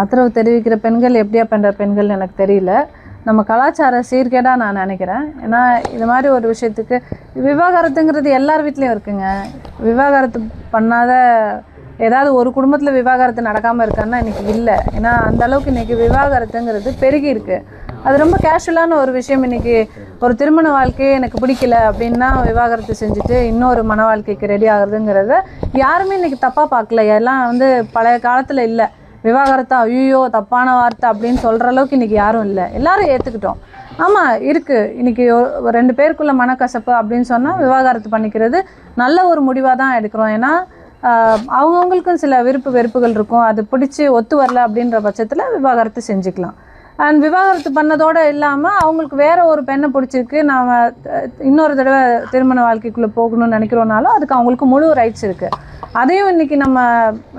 ஆதரவு தெரிவிக்கிற பெண்கள் எப்படியா பண்ணுற பெண்கள் எனக்கு தெரியல. நம்ம கலாச்சார சீர்கேடாக நான் நினைக்கிறேன். ஏன்னா இது மாதிரி ஒரு விஷயத்துக்கு விவாகரத்துங்கிறது எல்லார் வீட்லேயும் இருக்குங்க. விவாகரத்து பண்ணாத ஏதாவது ஒரு குடும்பத்தில் விவாகரத்து நடக்காமல் இருக்கான்னா இன்றைக்கி இல்லை. ஏன்னா அந்தளவுக்கு இன்றைக்கி விவாகரத்துங்கிறது பெருகி இருக்குது. அது ரொம்ப கேஷுவலான ஒரு விஷயம். இன்றைக்கி ஒரு திருமண வாழ்க்கையே எனக்கு பிடிக்கல அப்படின்னா விவாகரத்து செஞ்சுட்டு இன்னொரு மன வாழ்க்கைக்கு ரெடி ஆகுறதுங்கிறத யாருமே இன்றைக்கி தப்பாக பார்க்கல. எல்லாம் பழைய காலத்தில் இல்லை, விவாகரத்தா ஐயோ தப்பான வார்த்தை அப்படின்னு சொல்கிற அளவுக்கு இன்றைக்கி யாரும் இல்லை, எல்லோரும் ஏற்றுக்கிட்டோம். ஆமாம் இருக்குது, இன்றைக்கி ரெண்டு பேருக்குள்ள மனக்கசப்பு அப்படின்னு சொன்னால் விவாகரத்து பண்ணிக்கிறது நல்ல ஒரு முடிவாக தான் எடுக்கிறோம். ஏன்னா அவங்கவுங்களுக்கும் சில விருப்பு வெறுப்புகள் இருக்கும், அது பிடிச்சி ஒத்து வரல அப்படின்ற பட்சத்தில் விவாகரத்து செஞ்சுக்கலாம். அண்ட் விவாகரத்து பண்ணதோடு இல்லாமல் அவங்களுக்கு வேறு ஒரு பெண்ணை பிடிச்சிருக்கு, நாம் இன்னொரு தடவை திருமண வாழ்க்கைக்குள்ளே போகணும்னு நினைக்கிறோனாலும் அதுக்கு அவங்களுக்கு முழு ரைட்ஸ் இருக்குது. அதையும் இன்றைக்கி நம்ம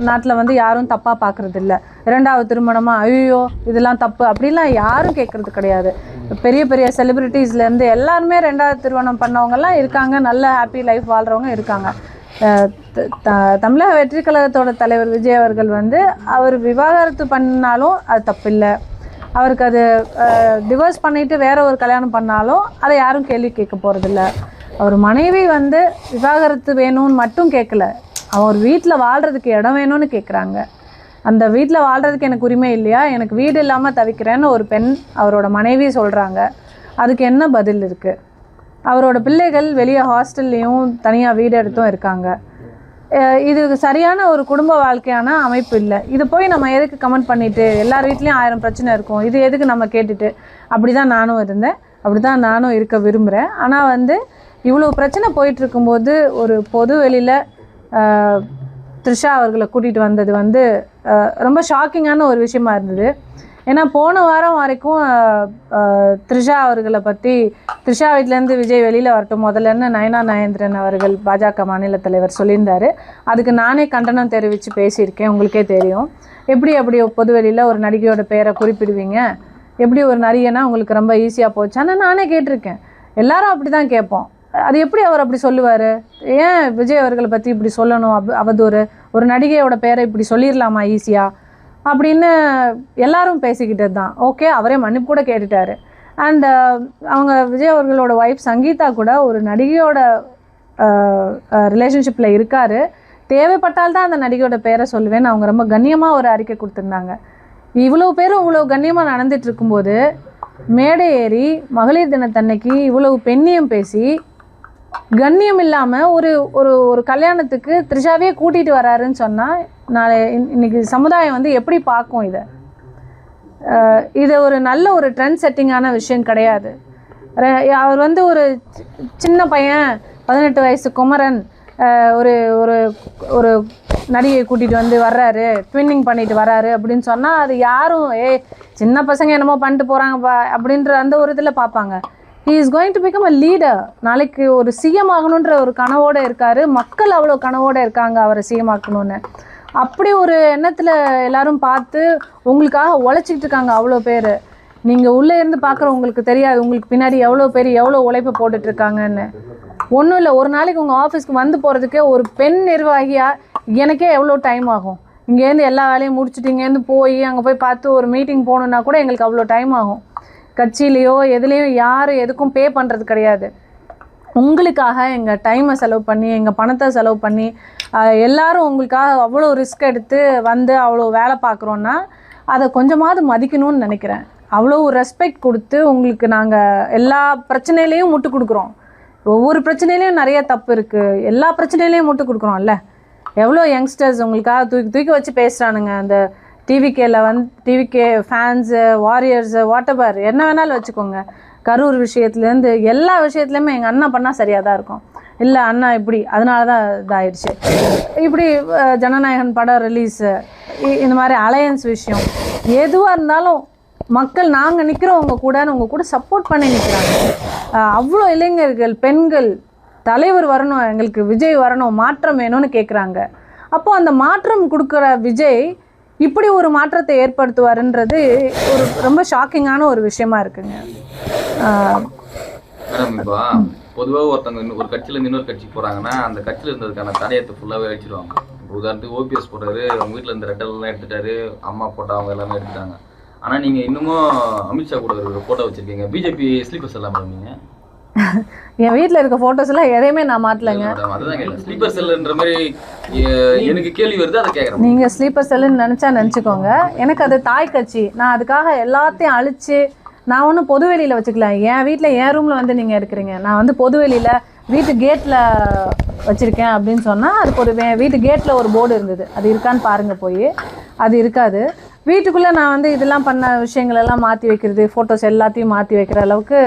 நாட்டில் யாரும் தப்பாக பார்க்குறது இல்லை. இரண்டாவது திருமணமாக ஐயோ இதெல்லாம் தப்பு அப்படிலாம் யாரும் கேட்குறது கிடையாது. பெரிய பெரிய செலிப்ரிட்டிஸ்லேருந்து எல்லாருமே ரெண்டாவது திருமணம் பண்ணவங்கெல்லாம் இருக்காங்க, நல்ல ஹாப்பி லைஃப் வாழ்கிறவங்க இருக்காங்க. தமிழக வெற்றி கழகத்தோட தலைவர் விஜய் அவர்கள் அவர் விவாகரத்து பண்ணாலும் அது தப்பில்லை, அவருக்கு அது டிவோர்ஸ் பண்ணிவிட்டு வேற ஒரு கல்யாணம் பண்ணாலும் அதை யாரும் கேள்வி கேட்க போகிறதில்ல. அவர் மனைவி விவாகரத்து வேணும்னு மட்டும் கேட்கல, அவர் வீட்டில் வாழ்கிறதுக்கு இடம் வேணும்னு கேட்குறாங்க. அந்த வீட்டில் வாழ்கிறதுக்கு எனக்கு உரிமை இல்லையா, எனக்கு வீடு இல்லாமல் தவிக்கிறேன்னு ஒரு பெண் அவரோட மனைவி சொல்கிறாங்க. அதுக்கு என்ன பதில் இருக்குது? அவரோட பிள்ளைகள் வெளியே ஹாஸ்டல்லையும் தனியாக வீடு எடுத்தும் இருக்காங்க. இது சரியான ஒரு குடும்ப வாழ்க்கையான அமைப்பு இல்லை. இது போய் நம்ம எதுக்கு கமெண்ட் பண்ணிவிட்டு எல்லார் வீட்லேயும் 1000 பிரச்சனை இருக்கும், இது எதுக்கு நம்ம கேட்டுட்டு? அப்படி தான் நானும் இருந்தேன், அப்படி தான் நானும் இருக்க விரும்புகிறேன். ஆனால் இவ்வளோ பிரச்சனை போயிட்டுருக்கும்போது ஒரு பொது வெளியில் த்ரிஷா அவர்களை கூட்டிகிட்டு வந்தது ரொம்ப ஷாக்கிங்கான ஒரு விஷயமா இருந்தது. ஏன்னா போன வாரம் வரைக்கும் த்ரிஷா அவர்களை பற்றி த்ரிஷா வீட்டிலேருந்து விஜய் வெளியில் வரட்டும் முதல்லன்னு நயனா நாகேந்திரன் அவர்கள் பாஜக மாநில தலைவர் சொல்லியிருந்தார். அதுக்கு நானே கண்டனம் தெரிவித்து பேசியிருக்கேன், உங்களுக்கே தெரியும். அப்படி பொது வெளியில் ஒரு நடிகையோட பேரை குறிப்பிடுவீங்க? எப்படி ஒரு நடிகைனா உங்களுக்கு ரொம்ப ஈஸியாக போச்சான்னு நானே கேட்டிருக்கேன். எல்லாரும் அப்படி தான் கேட்போம். அது எப்படி அவர் அப்படி சொல்லுவார்? ஏன் விஜய் அவர்களை பற்றி இப்படி சொல்லணும்? அவதூறு, ஒரு நடிகையோட பேரை இப்படி சொல்லிடலாமா ஈஸியாக அப்படின்னு எல்லாரும் பேசிக்கிட்டது தான். ஓகே, அவரே மன்னிப்பு கூட கேட்டுட்டாரு. அண்ட் அவங்க விஜய் அவர்களோட ஒய்ஃப் சங்கீதா கூட ஒரு நடிகையோட ரிலேஷன்ஷிப்பில் இருக்கார், தேவைப்பட்டால் தான் அந்த நடிகையோட பேரை சொல்லுவேன்னு அவங்க ரொம்ப கண்ணியமாக ஒரு அறிக்கை கொடுத்துருந்தாங்க. இவ்வளோ பேரும் இவ்வளோ கண்ணியமாக நடந்துட்டு இருக்கும்போது மேடை ஏறி மகளிர் தினத்தன்னைக்கு இவ்வளவு பெண்ணியம் பேசி கண்ணியம் இல்லாமல் ஒரு ஒரு ஒரு கல்யாணத்துக்கு த்ரிஷாவே கூட்டிகிட்டு வராருன்னு சொன்னால் நாளை இன்னைக்கு சமுதாயம் எப்படி பார்க்கும்? இது ஒரு நல்ல ஒரு ட்ரெண்ட் செட்டிங்கான விஷயம் கிடையாது. அவர் ஒரு சின்ன பையன் 18 வயசு குமரன் ஒரு ஒரு ஒரு நடிகை கூட்டிகிட்டு வர்றாரு, ட்வின்னிங் பண்ணிட்டு வர்றாரு அப்படின்னு சொன்னால் அது யாரும் சின்ன பசங்க என்னமோ பண்ணிட்டு போகிறாங்கப்பா அப்படின்ற அந்த ஒரு இதில் பார்ப்பாங்க. he is going to become a leader. நாளைக்கு ஒரு சிஎம் ஆகணுன்ற ஒரு கனவோடு இருக்கார், மக்கள் அவ்வளோ கனவோடு இருக்காங்க அவரை சிஎம் ஆக்கணும்னு. அப்படி ஒரு எண்ணத்தில் எல்லாரும் பார்த்து உங்களுக்காக உழைச்சிக்கிட்டு இருக்காங்க அவ்வளோ பேர். நீங்கள் உள்ளே இருந்து பார்க்குற உங்களுக்கு தெரியாது, உங்களுக்கு பின்னாடி எவ்வளோ பேர் எவ்வளோ உழைப்பு போட்டுட்ருக்காங்கன்னு. ஒன்றும் இல்லை, ஒரு நாளைக்கு உங்கள் ஆஃபீஸ்க்கு போகிறதுக்கே ஒரு பெண் நிர்வாகியாக எனக்கே எவ்வளோ டைம் ஆகும். இங்கேருந்து எல்லா வேலையும் முடிச்சுட்டு இங்கேருந்து போய் அங்கே போய் பார்த்து ஒரு மீட்டிங் போகணுன்னா கூட எங்களுக்கு அவ்வளோ டைம் ஆகும். கட்சியிலையோ எதுலேயும் யாரும் எதுக்கும் பே பண்ணுறது கிடையாது. உங்களுக்காக எங்கள் டைமை செலவு பண்ணி எங்கள் பணத்தை செலவு பண்ணி எல்லாரும் உங்களுக்காக அவ்வளோ ரிஸ்க் எடுத்து அவ்வளோ வேலை பார்க்குறோன்னா அதை கொஞ்சமாவது மதிக்கணும்னு நினைக்கிறேன். அவ்வளோ ரெஸ்பெக்ட் கொடுத்து உங்களுக்கு நாங்கள் எல்லா பிரச்சனையிலையும் முட்டு கொடுக்குறோம். ஒவ்வொரு பிரச்சனையிலையும் நிறைய தப்பு இருக்குது, எல்லா பிரச்சனையிலையும் முட்டு கொடுக்குறோம்ல. எவ்வளோ யங்ஸ்டர்ஸ் உங்களுக்காக தூக்கி தூக்கி வச்சு பேசுகிறானுங்க. அந்த டிவிகேல டிவிகே ஃபேன்ஸு, வாரியர்ஸு, வாட்டவர் என்ன வேணாலும் வச்சுக்கோங்க. கரூர் விஷயத்துலேருந்து எல்லா விஷயத்துலையுமே எங்கள் அண்ணா பண்ணால் சரியாக தான் இருக்கும், இல்லை அண்ணா இப்படி அதனால தான் இதாகிடுச்சு, இப்படி ஜனநாயகன் படம் ரிலீஸு, இந்த மாதிரி அலையன்ஸ் விஷயம் எதுவாக இருந்தாலும் மக்கள் நாங்கள் நிற்கிறோம் உங்கள் கூட சப்போர்ட் பண்ணி நிற்கிறாங்க. அவ்வளோ இளைஞர்கள், பெண்கள், தலைவர் வரணும், எங்களுக்கு விஜய் வரணும், மாற்றம் வேணும்னு கேட்குறாங்க. அப்போது அந்த மாற்றம் கொடுக்குற விஜய் இப்படி ஒரு மாற்றத்தை ஏற்படுத்துவாருன்றது ஒரு ரொம்ப ஷாக்கிங்கான ஒரு விஷயமா இருக்குங்க. பொதுவாக ஒருத்தவங்க ஒரு கட்சியிலேருந்து இன்னொரு கட்சிக்கு போகிறாங்கன்னா அந்த கட்சியில் இருந்ததுக்கான தடயத்தை ஃபுல்லாகவே அழிச்சிடுவாங்க. உதாரணத்துக்கு ஓபிஎஸ் போட்டாரு, அவங்க வீட்டில் இருந்த ரெட்டெல்லாம் எடுத்துட்டாரு, அம்மா போட்டோ அவங்க எல்லாமே எடுத்துட்டாங்க. ஆனால் நீங்கள் இன்னமும் அமித்ஷா கூட ஒரு ஃபோட்டோ வச்சுருக்கீங்க. பிஜேபி ஸ்லீப்பர்ஸ் எல்லாம் மேடம் நீங்கள் என் வீட்டில் இருக்க ஃபோட்டோஸ் எல்லாம் எதையுமே நான் மாட்டலைங்க. அதுதான் கேட்கல, ஸ்லீப்பர் செல்லுன்ற மாதிரி எனக்கு கேள்வி வருது, அதை கேட்குறேன். நீங்கள் ஸ்லீப்பர் செல்லுன்னு நினச்சிக்கோங்க. எனக்கு அது தாய் கட்சி. நான் அதுக்காக எல்லாத்தையும் அழிச்சு நான் ஒன்றும் பொது வெளியில் வச்சுக்கலாம். என் வீட்டில் என் ரூமில் வந்து நீங்கள் இருக்கிறீங்க, நான் வந்து பொது வெளியில் வீட்டு கேட்டில் வச்சுருக்கேன் அப்படின்னு சொன்னால் அதுக்கு ஒரு வீட்டு கேட்டில் ஒரு போர்டு இருந்தது, அது இருக்கான்னு பாருங்கள் போய். அது இருக்காது. வீட்டுக்குள்ளே நான் வந்து இதெல்லாம் பண்ண விஷயங்களெல்லாம் மாற்றி வைக்கிறது, ஃபோட்டோஸ் எல்லாத்தையும் மாற்றி வைக்கிற அளவுக்கு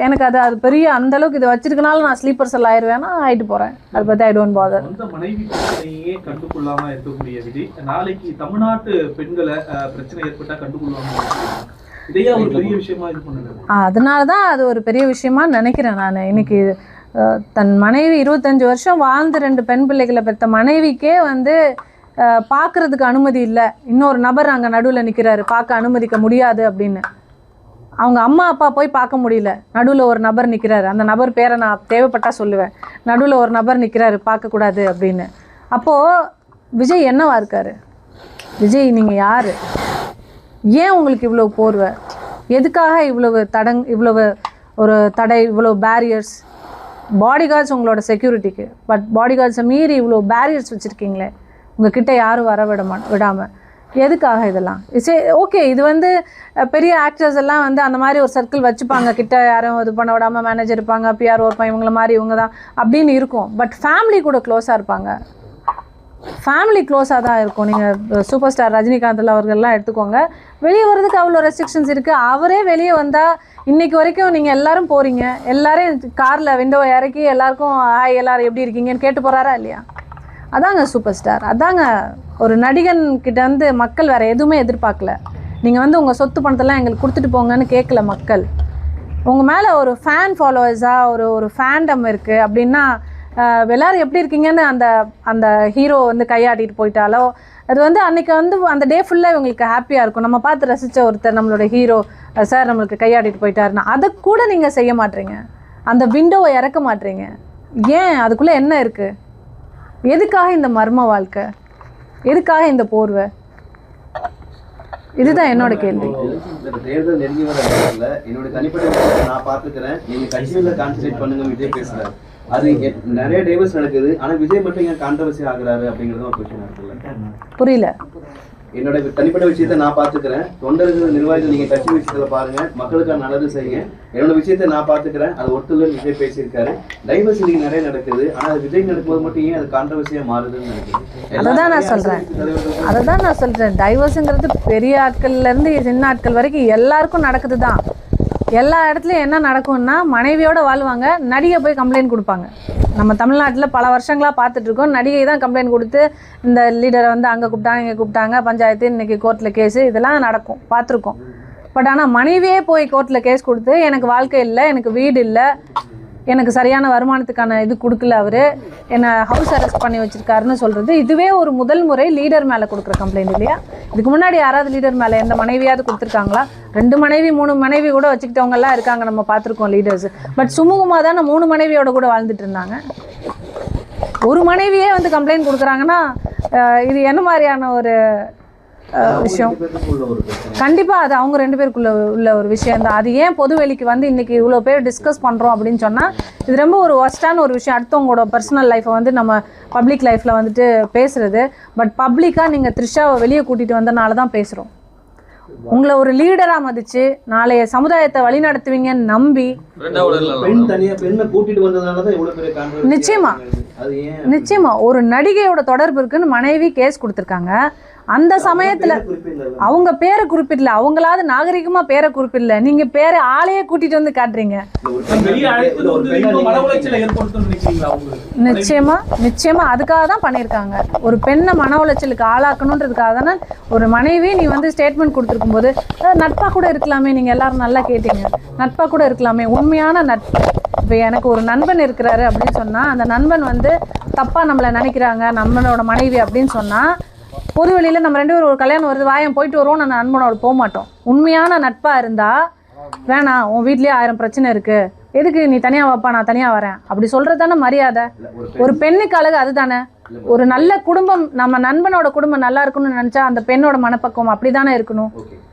எனக்கு அது பெரிய அந்தளவுக்கு இதை வச்சிருக்கனால நான் ஸ்லீப்பர் செல் ஆயிடுவேன்னா ஆகிட்டு போகிறேன். அதை பற்றி ஐ டோன்ட் பாதர். அந்த மனைவி பிரச்சனையே கண்டுகொள்ளாமல் இருக்கக்கூடிய விஜய் நாளைக்கு தமிழ்நாட்டு பெண்களை பிரச்சனை ஏற்பட்டால் கண்டுகொள்ளாமல் இதையே ஒரு பெரிய விஷயமா இது பண்ணுறது. அதனால தான் அது ஒரு பெரிய விஷயமா நினைக்கிறேன் நான். இன்னைக்கு தன் மனைவி 25 வருஷம் வாழ்ந்து 2 பெண் பிள்ளைகளை பெற்ற மனைவிக்கே வந்து பார்க்குறதுக்கு அனுமதி இல்லை, இன்னொரு நபர் அங்கே நடுவில் நிற்கிறாரு, பார்க்க அனுமதிக்க முடியாது அப்படின்னு. அவங்க அம்மா அப்பா போய் பார்க்க முடியல, நடுவில் ஒரு நபர் நிற்கிறாரு, அந்த நபர் பேரை நான் தேவைப்பட்டால் சொல்லுவேன், நடுவில் ஒரு நபர் நிற்கிறாரு பார்க்கக்கூடாது அப்படின்னு. அப்போது விஜய் என்னவா இருக்கார்? விஜய் நீங்கள் யார்? ஏன் உங்களுக்கு இவ்வளோ போர்வை? எதுக்காக இவ்வளவு இவ்வளவு ஒரு தடை, இவ்வளோ பேரியர்ஸ்? பாடி கார்ட்ஸ் உங்களோட செக்யூரிட்டிக்கு, பட் பாடி கார்ட்ஸை மீறி இவ்வளோ பேரியர்ஸ் வச்சுருக்கீங்களே, உங்ககிட்ட யாரும் வர விடாமல். எதுக்காக இதெல்லாம்? ஓகே, இது வந்து பெரிய ஆக்டர்ஸ் எல்லாம் வந்து அந்த மாதிரி ஒரு சர்க்கிள் வச்சுப்பாங்க, கிட்ட யாரும் இது பண்ண விடாமல் மேனேஜர் இருப்பாங்க, பிஆர் இருப்பாங்க, இவங்கள மாதிரி இவங்க தான் அப்படின்னு இருக்கும். பட் ஃபேமிலி கூட க்ளோஸாக இருப்பாங்க, ஃபேமிலி க்ளோஸாக தான் இருக்கும். நீங்கள் சூப்பர் ஸ்டார் ரஜினிகாந்த் அவர்கள்லாம் எடுத்துக்கோங்க, வெளியே வர்றதுக்கு அவ்வளோ ரெஸ்ட்ரிக்ஷன்ஸ் இருக்குது. அவரே வெளியே வந்தால் இன்றைக்கி வரைக்கும் நீங்கள் எல்லோரும் போகிறீங்க, எல்லோரும் காரில் விண்டோவை இறக்கி எல்லாருக்கும் ஹாய் எல்லோரும் எப்படி இருக்கீங்கன்னு கேட்டு போகிறாரா இல்லையா? அதாங்க சூப்பர் ஸ்டார், அதாங்க ஒரு நடிகன் கிட்ட வந்து மக்கள் வேறு எதுவுமே எதிர்பார்க்கல. நீங்கள் வந்து உங்கள் சொத்து பணத்தெல்லாம் எங்களுக்கு கொடுத்துட்டு போங்கன்னு கேட்கல மக்கள். உங்கள் மேலே ஒரு ஃபேன் ஃபாலோவர்ஸாக ஒரு ஃபேண்டம் இருக்குது அப்படின்னா எல்லோரும் எப்படி இருக்கீங்கன்னு அந்த ஹீரோ வந்து கையாட்டிட்டு போயிட்டாலோ அது வந்து அன்றைக்கி வந்து அந்த டே ஃபுல்லாக இவங்களுக்கு ஹாப்பியாக இருக்கும். நம்ம பார்த்து ரசித்த ஒருத்தர் நம்மளோட ஹீரோ சார் நம்மளுக்கு கையாட்டிட்டு போயிட்டாருன்னா அதை கூட நீங்கள் செய்ய மாட்டீங்க, அந்த விண்டோவை இறக்க மாட்டீங்க. ஏன்? அதுக்குள்ளே என்ன இருக்குது? எதுக்காக இந்த மர்ம வாழ்க்கை? எதுக்காக இந்த போர்வை? இதுதான் என்னோட கேள்வி. தேர்தல் நெருங்கி வர நேரத்தில் என்னோட தனிப்பட்ட விஷயத்தை நான் பார்த்துக்கிறேன், நீங்கள் கட்சியில் கான்சன்ட்ரேட் பண்ணுங்க விஜய் பேசுகிறார். அது நிறைய டைவர்ஸ் நடக்குது, ஆனால் விஜய் மட்டும் ஏன் கான்ட்ரவர்சி ஆகுறாரு அப்படிங்கிறது ஒரு கொஸ்டின் இருக்குல்ல. புரியல. என்னோட தனிப்பட்ட விஷயத்தை நான் பார்த்துக்கிறேன், தொண்டர்கள் நிர்வாகிகள் நீங்கள் கட்சி விஷயத்தில் பாருங்க, மக்களுக்கான நல்லது செய்யுங்க. என்னோட விஷயத்தை நான் பார்த்துக்கிறேன், அது ஒருத்தர் விஜய் பேசியிருக்காரு. டைவர்ஸ் இன்னைக்கு நிறைய நடக்குது, ஆனால் அது விஜய் நடக்கும்போது மட்டும் ஏன் அது கான்ட்ரவர்சியாக மாறுதுன்னு நினைக்கிறேன். அதான் நான் சொல்கிறேன் டைவர்ஸுங்கிறது பெரிய ஆட்கள்லேருந்து சின்ன ஆட்கள் வரைக்கும் எல்லாருக்கும் நடக்குது தான். எல்லா இடத்துலையும் என்ன நடக்கும்னா மனைவியோடு வாழ்வாங்க, நடிகை போய் கம்ப்ளைண்ட் கொடுப்பாங்க. நம்ம தமிழ்நாட்டில் பல வருஷங்களாக பார்த்துட்ருக்கோம், நடிகை தான் கம்ப்ளைண்ட் கொடுத்து இந்த லீடரை வந்து அங்கே கூப்பிட்டாங்க இங்கே கூப்பிட்டாங்க, பஞ்சாயத்து இன்றைக்கி கோர்ட்டில் கேஸு, இதெல்லாம் நடக்கும், பார்த்துருக்கோம். பட் ஆனால் மனைவியே போய் கோர்ட்டில் கேஸ் கொடுத்து எனக்கு வாழ்க்கை இல்லை, எனக்கு வீடு இல்லை, எனக்கு சரியான வருமானத்துக்கான இது கொடுக்கல, அவர் என்னை ஹவுஸ் அரெஸ்ட் பண்ணி வச்சுருக்காருன்னு சொல்கிறது இதுவே ஒரு முதல் முறை லீடர் மேலே கொடுக்குற கம்ப்ளைண்ட் இல்லையா? இதுக்கு முன்னாடி யாராவது லீடர் மேலே எந்த மனைவியாவது கொடுத்துருக்காங்களா? 2 மனைவி 3 மனைவி கூட வச்சுக்கிட்டவங்கலாம் இருக்காங்க, நம்ம பார்த்துருக்கோம் லீடர்ஸ். பட் சுமூகமாக தானே 3 மனைவியோட கூட வாழ்ந்துட்டு இருந்தாங்க. ஒரு மனைவியே வந்து கம்ப்ளைண்ட் கொடுக்குறாங்கன்னா இது என்ன மாதிரியான ஒரு விஷயம்? கண்டிப்பாக அது அவங்க 2 பேருக்குள்ள உள்ள ஒரு விஷயம் தான். அது ஏன் பொது வெளிக்கு வந்து இன்றைக்கி இவ்வளோ பேர் டிஸ்கஸ் பண்ணுறோம் அப்படின்னு சொன்னால் இது ரொம்ப ஒரு ஒஸ்டான ஒரு விஷயம். அடுத்தவங்களோட பர்சனல் லைஃப்பை வந்து நம்ம பப்ளிக் லைஃப்பில் வந்துட்டு பேசுகிறது. பட் பப்ளிக்காக நீங்கள் த்ரிஷாவை வெளியே கூட்டிகிட்டு வந்தனால தான் பேசுகிறோம். உங்களை ஒரு லீடராக மதித்து நாளைய சமுதாயத்தை வழி நடத்துவீங்கன்னு நம்பி நிச்சயமா ஒரு நடிகையோட தொடர்பு இருக்குன்னு மனைவி கேஸ் கொடுத்துருக்காங்க. அந்த சமயத்தில் அவங்க பேரை குறிப்பிடல, அவங்களாவது நாகரிகமாக பேரை குறிப்பிடல, நீங்கள் பேரை ஆளையே கூட்டிகிட்டு வந்து காட்டுறீங்க. நிச்சயமா அதுக்காக தான் பண்ணியிருக்காங்க. ஒரு பெண்ணை மன உளைச்சலுக்கு ஆளாக்கணுன்றதுக்காக தானே ஒரு மனைவி நீ வந்து ஸ்டேட்மெண்ட் கொடுத்துருக்கும் போது நட்பாக கூட இருக்கலாமே, நீங்கள் எல்லாரும் நல்லா கேட்டீங்க, நட்பாக கூட இருக்கலாமே, உண்மையான நட்பு. இப்போ எனக்கு ஒரு நண்பன் இருக்கிறாரு அப்படின்னு சொன்னால் அந்த நண்பன் வந்து தப்பாக நம்மளை நினைக்கிறாங்க நம்மளோட மனைவி அப்படின்னு சொன்னால் பொது வெளியில் நம்ம 2 பேரும் ஒரு கல்யாணம் வருது வாயம் போயிட்டு வருவோம், நான் நண்பனோட போக மாட்டோம். உண்மையான நட்பாக இருந்தால் வேணாம், உன் வீட்லேயே 1000 பிரச்சனை இருக்குது, எதுக்கு நீ தனியாக வாப்பா நான் தனியாக வரேன் அப்படி சொல்கிறது தானே மரியாதை. ஒரு பெண்ணுக்கு அழகு அதுதானே. ஒரு நல்ல குடும்பம், நம்ம நண்பனோட குடும்பம் நல்லா இருக்கணும்னு நினச்சா அந்த பெண்ணோட மனப்பக்குவம் அப்படி தானே இருக்கணும்.